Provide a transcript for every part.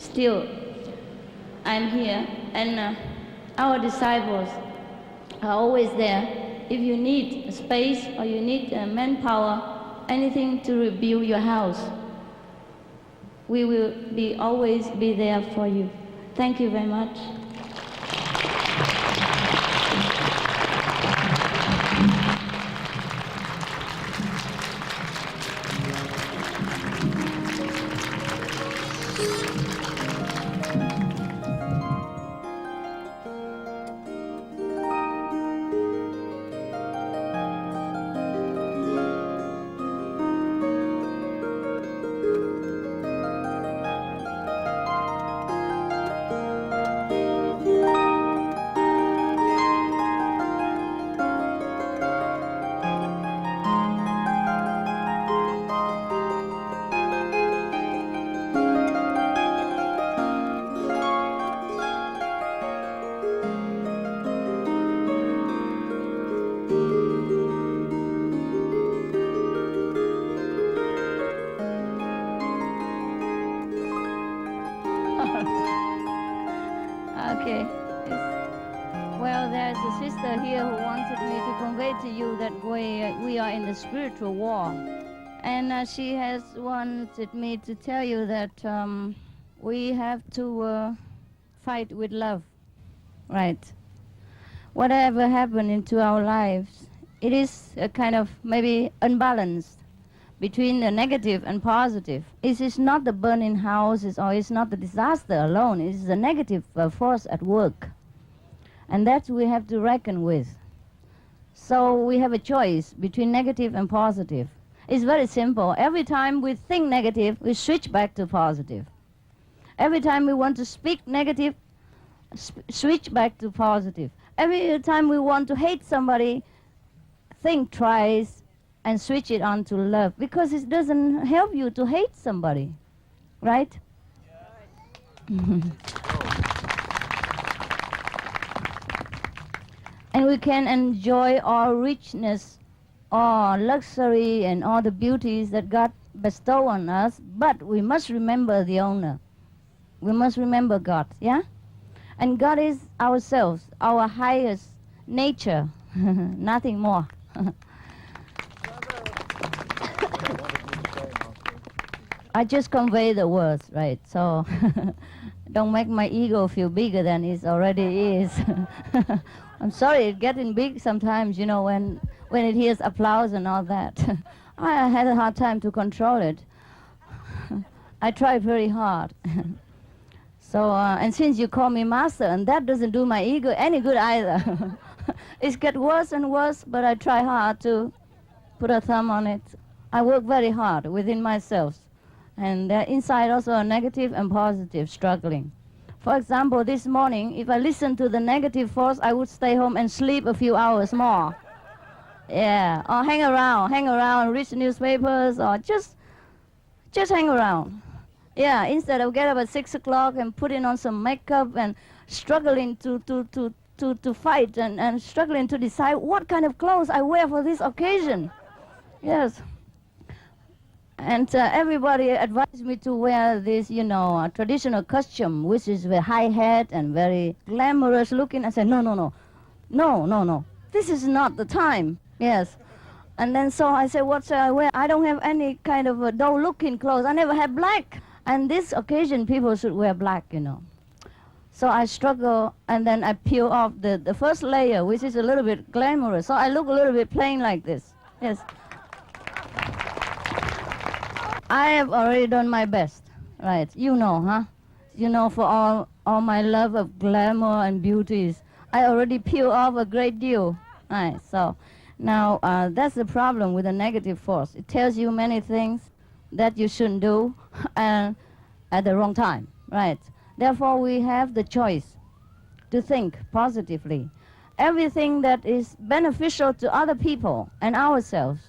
still I'm here, and our disciples are always there. If you need space or you need manpower, anything to rebuild your house, we will always be there for you. Thank you very much. Okay. Well, there's a sister here who wanted me to convey to you that we are in the spiritual war. And she has wanted me to tell you that we have to fight with love. Right. Whatever happened into our lives, it is a kind of maybe unbalanced between the negative and positive. It is not the burning houses or it's not the disaster alone. It is the negative force at work. And that we have to reckon with. So we have a choice between negative and positive. It's very simple. Every time we think negative, we switch back to positive. Every time we want to speak negative, switch back to positive. Every time we want to hate somebody, think twice and switch it on to love, because it doesn't help you to hate somebody, right? And we can enjoy all richness, all luxury, and all the beauties that God bestow on us, but we must remember the owner. We must remember God, yeah? And God is ourselves, our highest nature, nothing more. I just convey the words, right? So don't make my ego feel bigger than it already is. I'm sorry, it's getting big sometimes, you know, when it hears applause and all that. I had a hard time to control it. I tried very hard. So, and since you call me master, and that doesn't do my ego any good either. It gets worse and worse, but I try hard to put a thumb on it. I work very hard within myself. And inside also a negative and positive struggling. For example, this morning, if I listened to the negative force, I would stay home and sleep a few hours more. Yeah, or hang around, read newspapers, or just hang around. Yeah, instead of get up at 6 o'clock and putting on some makeup and struggling to fight and struggling to decide what kind of clothes I wear for this occasion. Yes. And everybody advised me to wear this, you know, traditional costume, which is very high hat and very glamorous looking. I said, no. This is not the time. Yes. And then so I said, what shall I wear? I don't have any kind of dull looking clothes. I never had black. And this occasion, people should wear black, you know. So I struggle, and then I peel off the first layer, which is a little bit glamorous. So I look a little bit plain like this. Yes. I have already done my best, right? You know, huh? You know, for all my love of glamour and beauties, I already peel off a great deal. Right, so now that's the problem with the negative force. It tells you many things that you shouldn't do at the wrong time, right? Therefore, we have the choice to think positively. Everything that is beneficial to other people and ourselves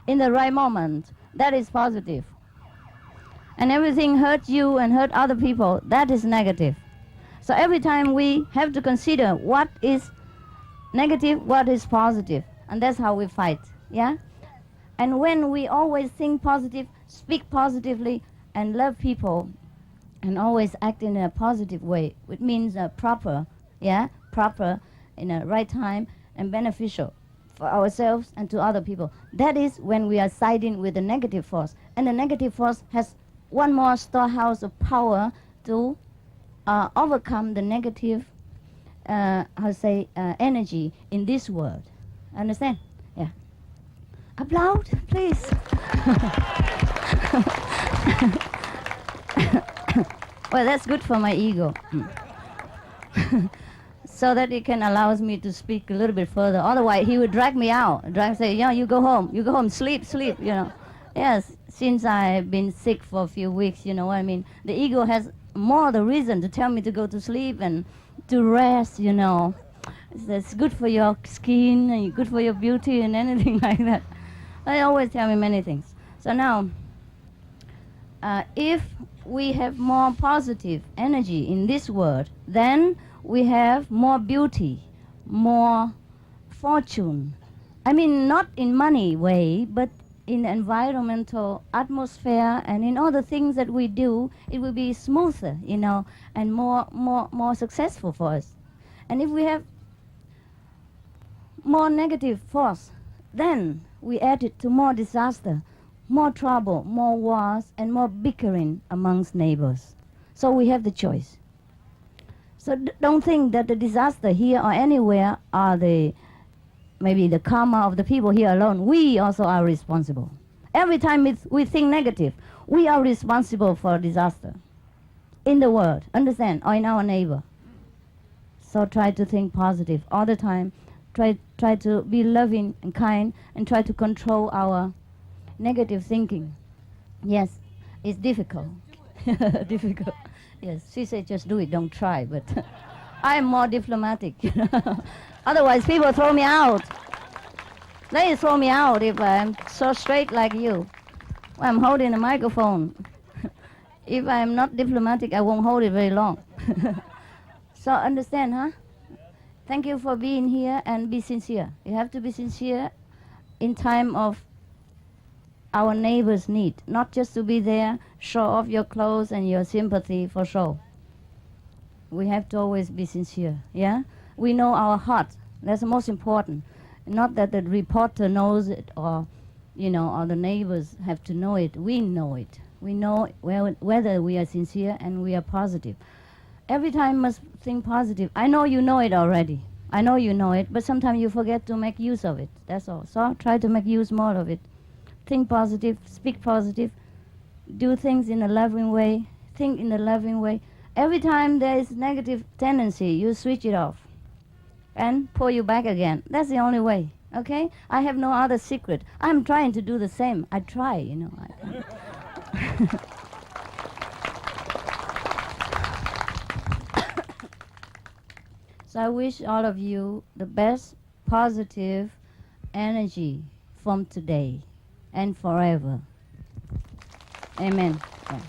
in the right moment, that is positive. And everything hurt you and hurt other people, that is negative. So every time we have to consider what is negative, what is positive. And that's how we fight, yeah? And when we always think positive, speak positively, and love people, and always act in a positive way, which means proper, yeah, proper in a right time and beneficial for ourselves and to other people. That is when we are siding with the negative force. And the negative force has one more storehouse of power to overcome the negative, energy in this world. Understand? Yeah. Applaud, please. Well, that's good for my ego. So that it can allows me to speak a little bit further. Otherwise, he would drag me out. Say, yeah, you go home, sleep, you know. Yes, since I've been sick for a few weeks, you know what I mean. The ego has more the reason to tell me to go to sleep and to rest, you know. It's good for your skin and good for your beauty and anything like that. They always tell me many things. So now, if we have more positive energy in this world, then we have more beauty, more fortune. I mean, not in money way, but in environmental atmosphere and in all the things that we do, it will be smoother, you know, and more successful for us. And if we have more negative force, then we add it to more disaster, more trouble, more wars, and more bickering amongst neighbors. So we have the choice. So don't think that the disaster here or anywhere are maybe the karma of the people here alone. We also are responsible. Every time we think negative, we are responsible for disaster in the world, understand, or in our neighbor. So try to think positive all the time. Try to be loving and kind and try to control our negative thinking. Yes, it's difficult. Difficult. Yes, she said just do it, don't try, but I'm more diplomatic. Otherwise people throw me out. They throw me out if I'm so straight like you. I'm holding a microphone. If I'm not diplomatic, I won't hold it very long. So understand, huh? Thank you for being here and be sincere. You have to be sincere in time of our neighbor's need, not just to be there, show off your clothes and your sympathy for show. We have to always be sincere, yeah? We know our heart. That's the most important. Not that the reporter knows it or, you know, or the neighbors have to know it. We know it. We know whether we are sincere and we are positive. Every time must think positive. I know you know it already. I know you know it, but sometimes you forget to make use of it. That's all. So try to make use more of it. Think positive, speak positive, do things in a loving way, think in a loving way. Every time there is negative tendency, you switch it off and pull you back again. That's the only way, okay? I have no other secret. I'm trying to do the same. I try, you know. So I wish all of you the best positive energy from today and forever. Amen. Yeah.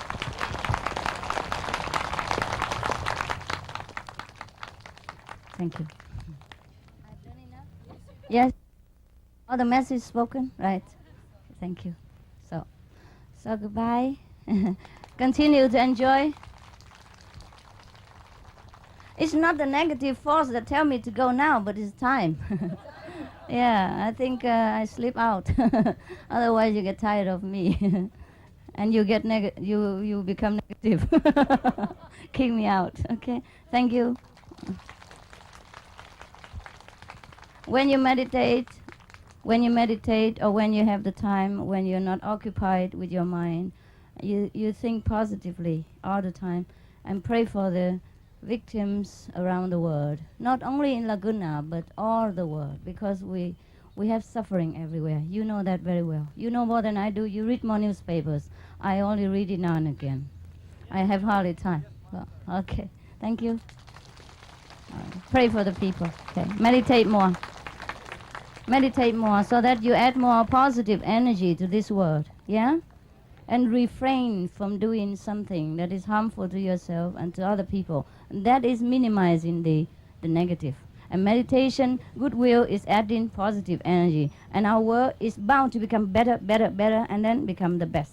Thank you. I've done enough? Yes. All the message spoken? Right. Thank you. So goodbye. Continue to enjoy. It's not the negative force that tell me to go now, but it's time. Yeah, I think I slip out. Otherwise, you get tired of me, and you get you become negative. Kick me out. Okay. Thank you. When you meditate, or when you have the time, when you're not occupied with your mind, you think positively all the time, and pray for the victims around the world, not only in Laguna, but all the world, because we have suffering everywhere. You know that very well. You know more than I do. You read more newspapers. I only read it now and again. I have hardly time. Well, okay, thank you. Pray for the people. Okay, meditate more. Meditate more so that you add more positive energy to this world, yeah? And refrain from doing something that is harmful to yourself and to other people. That is minimizing the negative. And meditation, goodwill, is adding positive energy. And our world is bound to become better, better, better, and then become the best.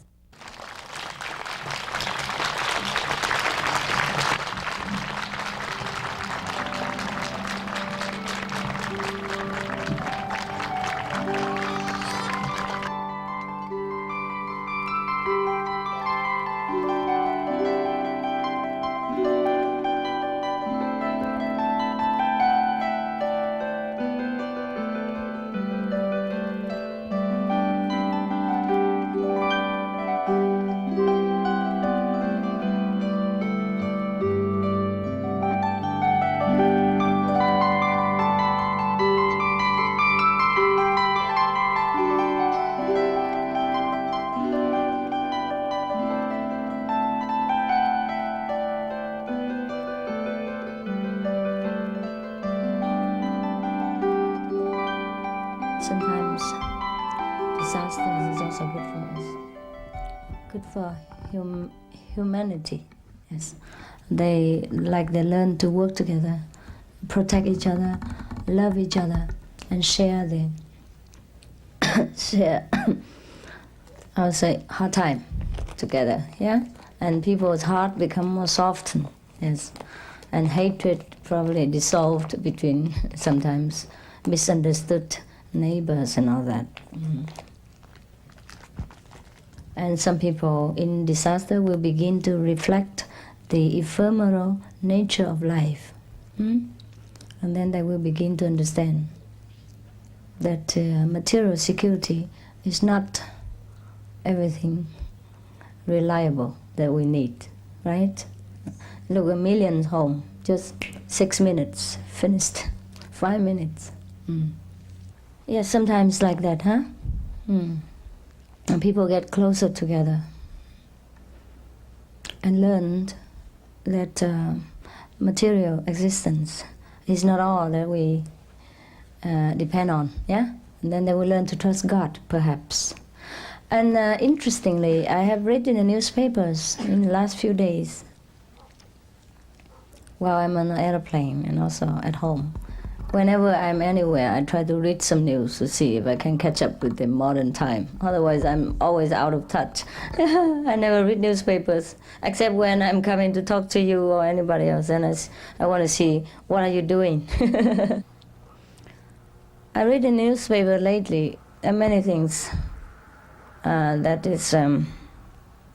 also good for us. Good for humanity, yes. They learn to work together, protect each other, love each other, and share I would say, hard time together, yeah? And people's heart become more softened, yes. And hatred probably dissolved between sometimes misunderstood neighbors and all that. And some people in disaster will begin to reflect the ephemeral nature of life. And then they will begin to understand that material security is not everything reliable that we need, right? Look, a million's home, just 6 minutes, finished, 5 minutes. Yeah, sometimes like that, huh? And people get closer together and learned that material existence is not all that we depend on, yeah? And then they will learn to trust God, perhaps. And interestingly, I have read in the newspapers in the last few days, while I'm on an airplane and also at home. Whenever I'm anywhere, I try to read some news to see if I can catch up with the modern time. Otherwise, I'm always out of touch. I never read newspapers, except when I'm coming to talk to you or anybody else, and I want to see, what are you doing? I read in the newspaper lately many things that is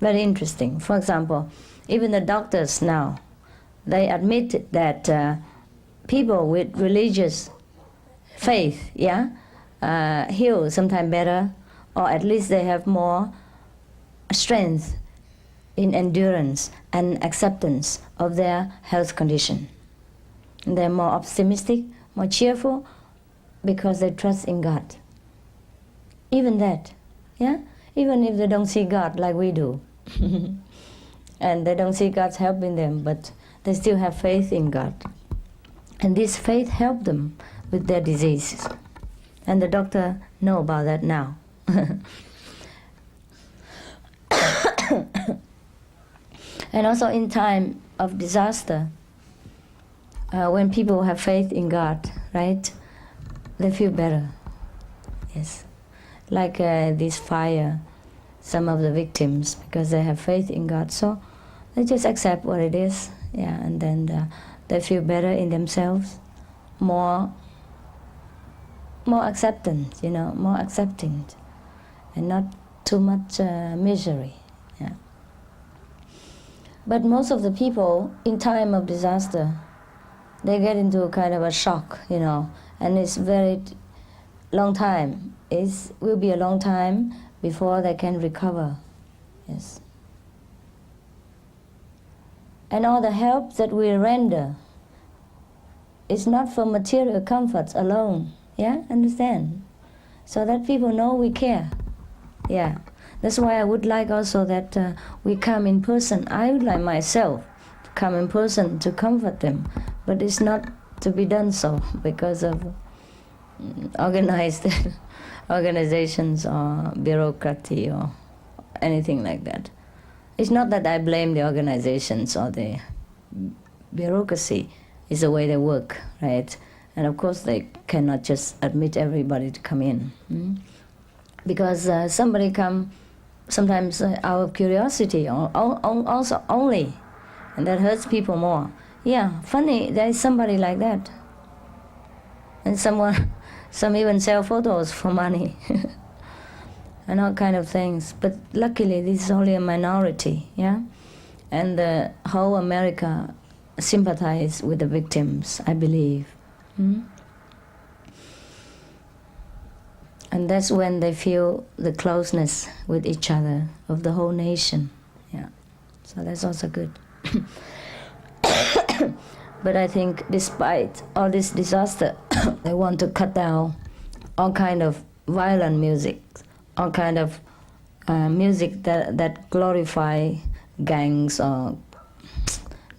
very interesting. For example, even the doctors now, they admit that people with religious faith, heal sometimes better, or at least they have more strength in endurance and acceptance of their health condition. And they're more optimistic, more cheerful, because they trust in God. Even that, even if they don't see God like we do, and they don't see God's help in them, but they still have faith in God. And this faith helped them with their diseases. And the doctor know about that now. And also in time of disaster, when people have faith in God, right, they feel better. Yes. Like this fire, some of the victims, because they have faith in God, so they just accept what it is, and then they feel better in themselves, more acceptance, more accepting, and not too much misery. Yeah. But most of the people in time of disaster, they get into a kind of a shock, and it's very long time. It will be a long time before they can recover. Yes. And all the help that we render is not for material comforts alone. Yeah, understand? So that people know we care. Yeah. That's why I would like also that we come in person. I would like myself to come in person to comfort them. But it's not to be done so because of organized organizations or bureaucracy or anything like that. It's not that I blame the organizations or the bureaucracy. It's the way they work, right? And of course they cannot just admit everybody to come in. Because somebody come sometimes out of curiosity or also only, and that hurts people more. Yeah, funny, there is somebody like that. And some even sell photos for money. And all kind of things. But luckily, this is only a minority, And the whole America sympathize with the victims, I believe. And that's when they feel the closeness with each other of the whole nation. So that's also good. But I think despite all this disaster, they want to cut down all kind of violent music, all kind of music that glorify gangs or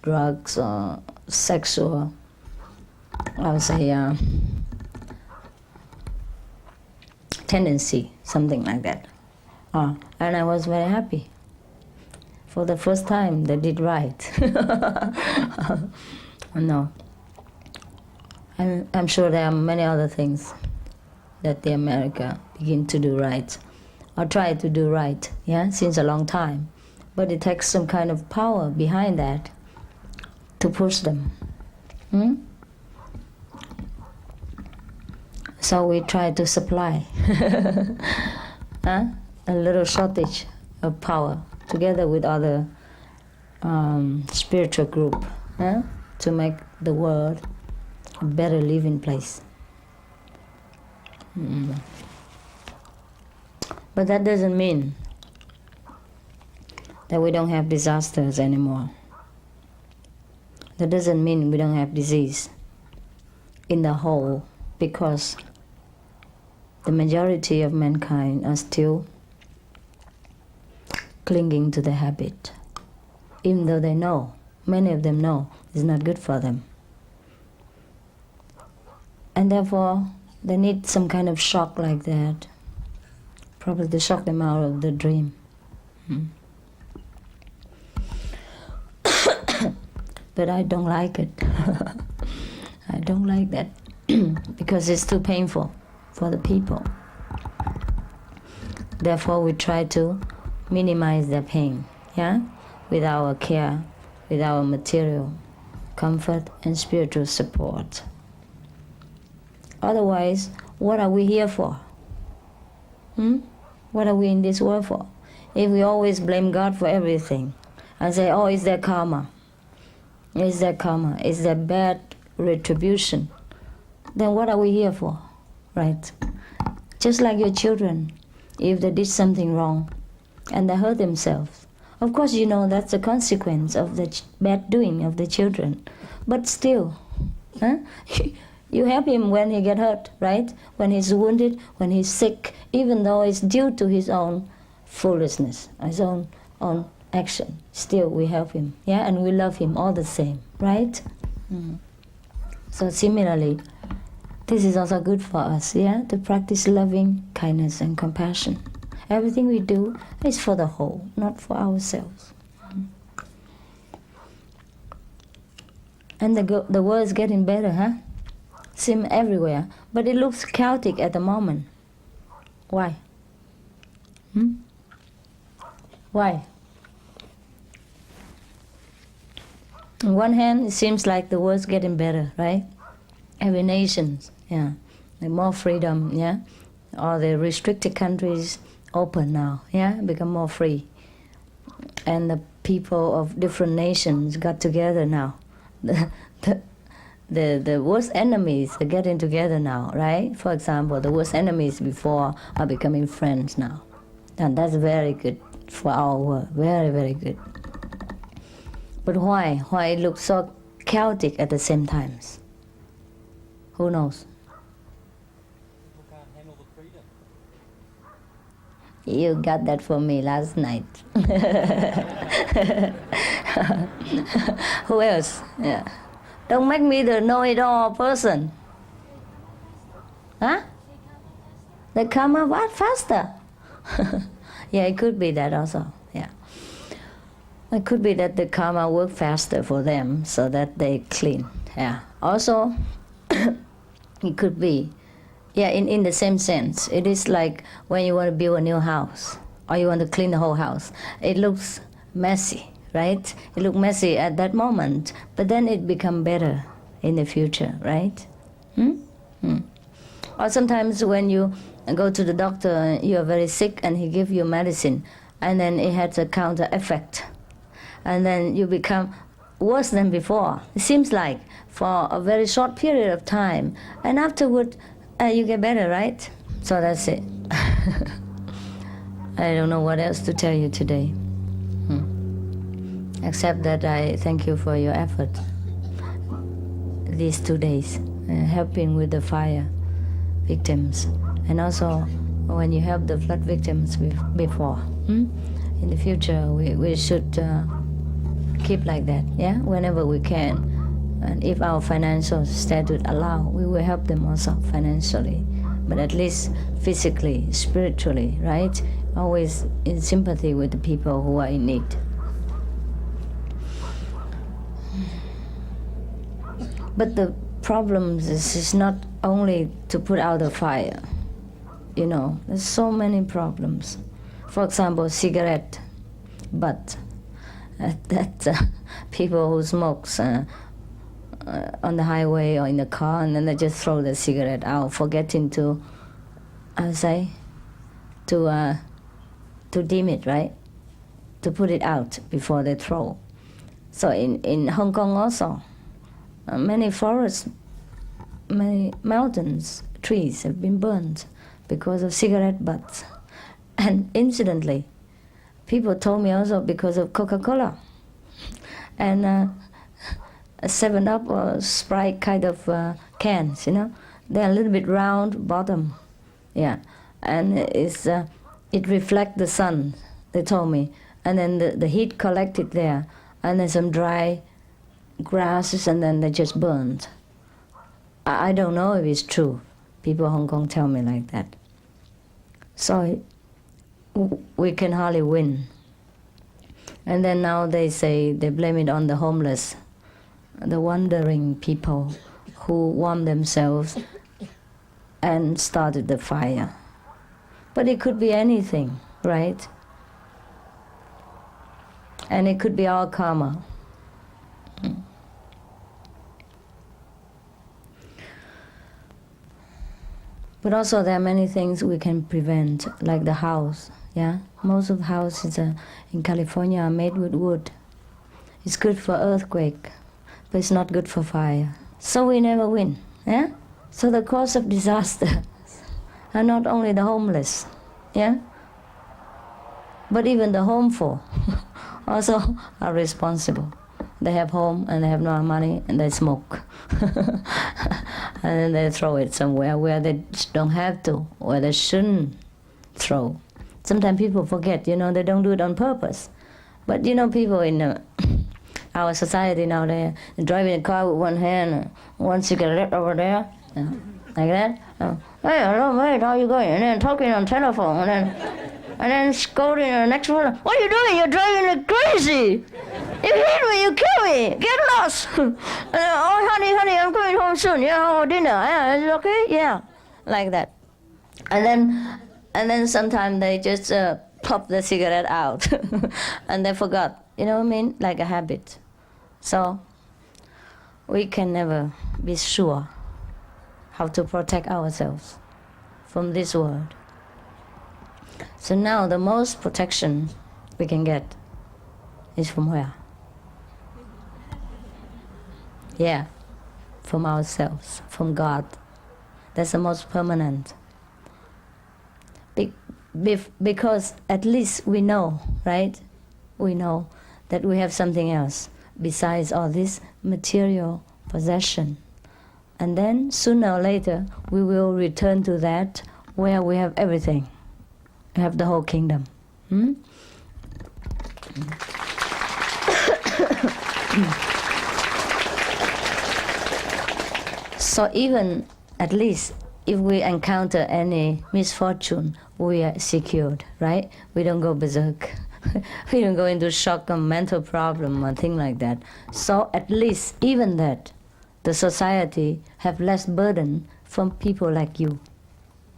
drugs or sexual, I would say, tendency, something like that. And I was very happy. For the first time, they did right. No. And I'm sure there are many other things that the America begin to do right, or try to do right, since a long time. But it takes some kind of power behind that to push them. So we try to supply a little shortage of power together with other spiritual group to make the world a better living place. But that doesn't mean that we don't have disasters anymore. That doesn't mean we don't have disease in the whole, because the majority of mankind are still clinging to the habit, even though they know, many of them know, it's not good for them. And therefore, they need some kind of shock like that, probably to shock them out of the dream. But I don't like it. I don't like that because it's too painful for the people. Therefore, we try to minimize their pain, with our care, with our material comfort and spiritual support. Otherwise, what are we here for? What are we in this world for? If we always blame God for everything and say, oh, it's their karma, it's their karma, it's their bad retribution, then what are we here for, right? Just like your children, if they did something wrong and they hurt themselves, of course you know that's the consequence of the bad doing of the children. But still, you help him when he get hurt, right? When he's wounded, when he's sick, even though it's due to his own foolishness, his own action. Still, we help him, and we love him all the same, right? So similarly, this is also good for us, to practice loving kindness and compassion. Everything we do is for the whole, not for ourselves. And the world is getting better, Seem everywhere, but it looks chaotic at the moment. Why? Why? On one hand, it seems like the world's getting better, right? Every nation, like more freedom, All the restricted countries open now, become more free. And the people of different nations got together now. The worst enemies are getting together now, right? For example, the worst enemies before are becoming friends now. And that's very good for our world, very, very good. But why? Why it looks so chaotic at the same times? Who knows? People can't handle the freedom. You got that for me last night. Who else? Don't make me the know-it-all person. They come up what? Faster? It could be that also, It could be that the karma work faster for them so that they clean, Also, it could be, in the same sense. It is like when you want to build a new house or you want to clean the whole house. It looks messy, right? It looks messy at that moment, but then it becomes better in the future, right? Or sometimes when you go to the doctor, you are very sick and he gives you medicine, and then it has a counter effect. And then you become worse than before. It seems like for a very short period of time, and afterward you get better, right? So that's it. I don't know what else to tell you today, except that I thank you for your effort these 2 days, helping with the fire victims, and also when you help the flood victims before. In the future, we should keep like that, whenever we can. And if our financial status allow, we will help them also financially, but at least physically, spiritually, right? always in sympathy with the people who are in need. But the problem is not only to put out the fire. You know, there's so many problems. For example, cigarette butt. People who smokes on the highway or in the car, and then they just throw the cigarette out, forgetting to, to dim it, right? To put it out before they throw. So in Hong Kong also, many forests, many mountains, trees have been burned because of cigarette butts. And incidentally, people told me also because of Coca-Cola and a 7-Up or Sprite kind of cans, you know. They're a little bit round bottom, yeah. And it reflects the sun, they told me. And then the heat collected there, and then some dry grasses, and then they just burned. I don't know if it's true. People in Hong Kong tell me like that. So we can hardly win. And then now they say, they blame it on the homeless, the wandering people who warmed themselves and started the fire. But it could be anything, right? And it could be our karma. But also there are many things we can prevent, like the house, yeah? Most of the houses in California are made with wood. It's good for earthquake, but it's not good for fire. So we never win, yeah? So the cause of disaster are not only the homeless, yeah? But even the homeful also are responsible. They have home and they have no money and they smoke. And then they throw it somewhere where they don't have to, where they shouldn't throw. Sometimes people forget, you know, they don't do it on purpose. But you know, people in our society now, they're driving a car with one hand, one cigarette over there, like that. Hey, hello mate, how you going? And then talking on telephone, and then scolding the next one. What are you doing? You're driving like crazy. You hit me, you kill me. Get lost. And then, oh, honey, I'm coming home soon. Yeah, oh, dinner. Yeah, is it okay? Yeah, like that. And then sometimes they just pop the cigarette out, and they forgot. You know what I mean? Like a habit. So we can never be sure how to protect ourselves from this world. So now the most protection we can get is from where? Yeah, from ourselves, from God. That's the most permanent. Because at least we know, right? We know that we have something else besides all this material possession. And then sooner or later we will return to that where we have everything. We have the whole kingdom. So even, at least, if we encounter any misfortune, we are secured, right? We don't go berserk. We don't go into shock or mental problem or thing like that. So at least, even that, the society have less burden from people like you.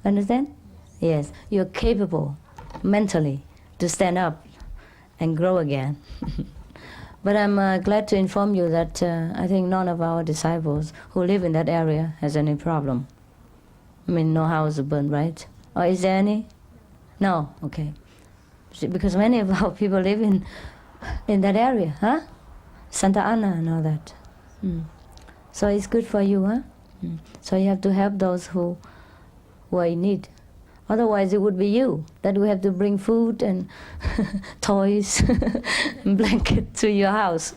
Understand? Yes, you're capable mentally to stand up and grow again. But I'm glad to inform you that I think none of our disciples who live in that area has any problem. I mean, no house burned, right? Or is there any? No? Okay. Because many of our people live in that area, huh? Santa Ana and all that. So it's good for you, huh? So you have to help those who are in need. Otherwise it would be you that we have to bring food and toys and blanket to your house.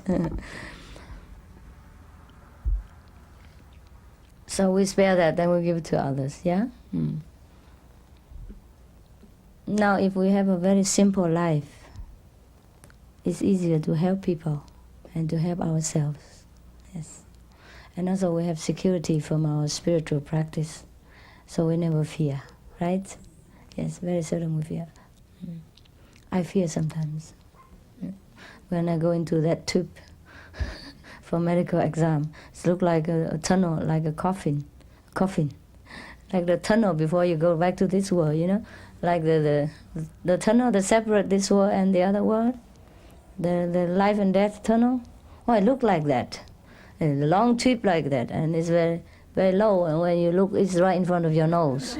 So we spare that, then we give it to others, yeah? Now if we have a very simple life, it's easier to help people and to help ourselves, yes. And also we have security from our spiritual practice, so we never fear. Right? Yes, very seldom we fear. I fear sometimes. When I go into that tube for medical exam, it looks like a tunnel, like a coffin, like the tunnel before you go back to this world, you know, like the tunnel that separate this world and the other world, the life and death tunnel. Oh, it look like that, a long tube like that, and it's very, very low, and when you look, it's right in front of your nose.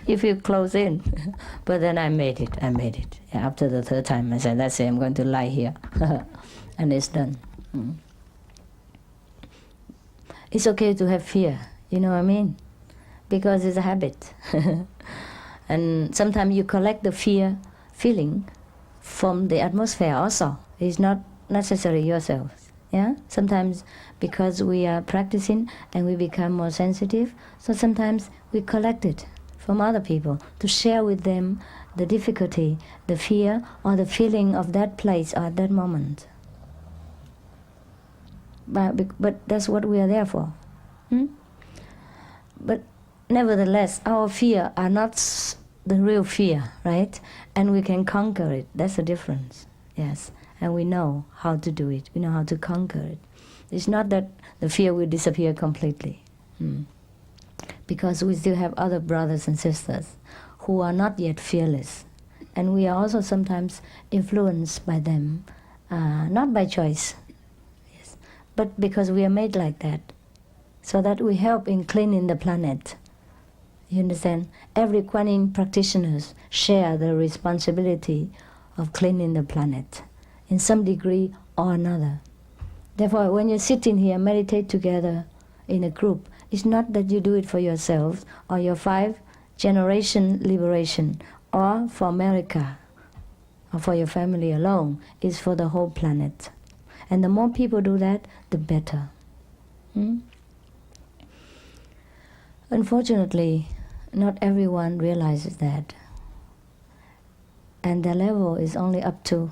You feel close in. But then I made it. Yeah, after the third time, I said, that's it, I'm going to lie here. And it's done. It's okay to have fear, you know what I mean? Because it's a habit. And sometimes you collect the fear feeling from the atmosphere also. It's not necessarily yourself. Yeah? Sometimes because we are practicing and we become more sensitive, so sometimes we collect it from other people to share with them the difficulty, the fear, or the feeling of that place or at that moment. But that's what we are there for. But nevertheless, our fear are not the real fear, right? And we can conquer it. That's the difference. Yes. And we know how to do it. We know how to conquer it. It's not that the fear will disappear completely. Because we still have other brothers and sisters who are not yet fearless. And we are also sometimes influenced by them, not by choice, yes, but because we are made like that, so that we help in cleaning the planet. You understand? Every Kuan Yin practitioners share the responsibility of cleaning the planet in some degree or another. Therefore, when you sit in here, meditate together in a group, it's not that you do it for yourselves or your 5-generation liberation or for America or for your family alone. It's for the whole planet. And the more people do that, the better. Unfortunately, not everyone realizes that. And their level is only up to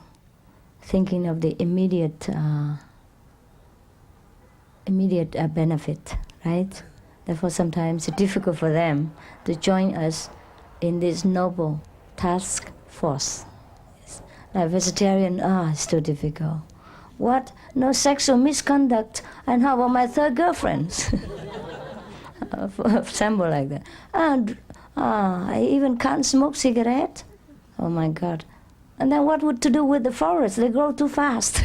thinking of the immediate benefit, right? Therefore, sometimes it's difficult for them to join us in this noble task force. Yes. Like vegetarian, it's too difficult. What? No sexual misconduct? And how about my third girlfriend? For example like that. I even can't smoke cigarette. Oh my God. And then what would to do with the forest? They grow too fast.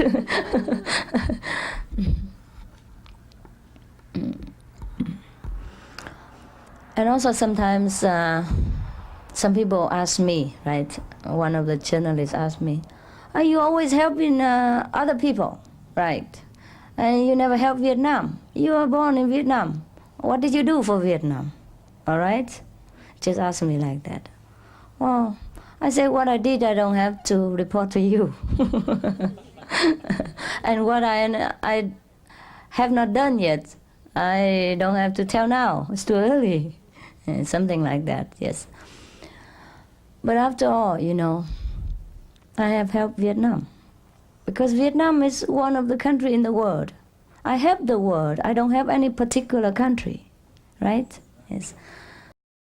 And also sometimes some people ask me, right? One of the journalists asked me, are you always helping other people, right? And you never help Vietnam. You were born in Vietnam. What did you do for Vietnam? All right? Just ask me like that. Well, I say what I did, I don't have to report to you. And what I have not done yet, I don't have to tell now. It's too early. Something like that, yes. But after all, you know, I have helped Vietnam. Because Vietnam is one of the countries in the world. I help the world. I don't help any particular country, right? Yes.